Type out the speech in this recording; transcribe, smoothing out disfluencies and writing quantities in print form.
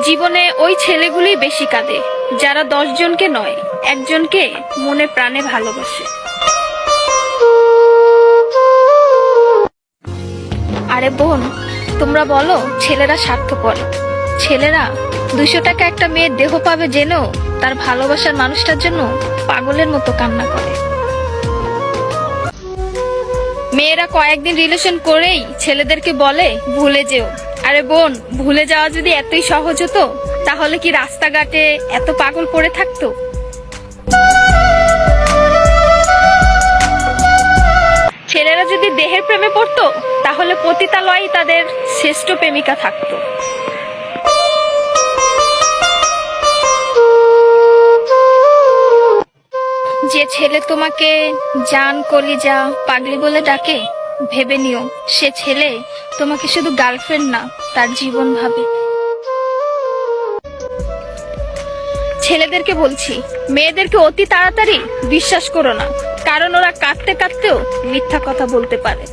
জীবনে ওই ছেলেগুলি বেশি কাঁদে যারা 10 জনকে নয়, একজনকে মনে প্রাণে ভালোবাসে। আরে বোন, তোমরা বলো ছেলেরা স্বার্থপর। ছেলেরা 200 টাকা একটা মেয়ের দেহ পাবে জেনেও তার ভালোবাসার মানুষটার জন্য পাগলের মতো কান্না করে। মেয়েরা কয়েকদিন রিলেশন করেই ছেলেদেরকে বলে ভুলে যেও। আরে বোন, ভুলে যাওয়া যদি এতই সহজ হতো তাহলে কি রাস্তাঘাটে এত পাগল পড়ে থাকতো? ছেলেরা যদি দেহের প্রেমে পড়তো তাহলে পতিতালয়ে তাদের শ্রেষ্ঠ প্রেমিকা থাকতো। যে ছেলে তোমাকে জান, কলিজা, পাগলি বলে ডাকে, ভেবে নিও সে ছেলে তোমাকে শুধু গার্লফ্রেন্ড না, তার জীবন ভাবে। ছেলেদেরকে বলছি, মেয়েদেরকে অতি তাড়াতাড়ি বিশ্বাস করো না, কারণ ওরা কাঁদতে কাঁদতেও মিথ্যা কথা বলতে পারে।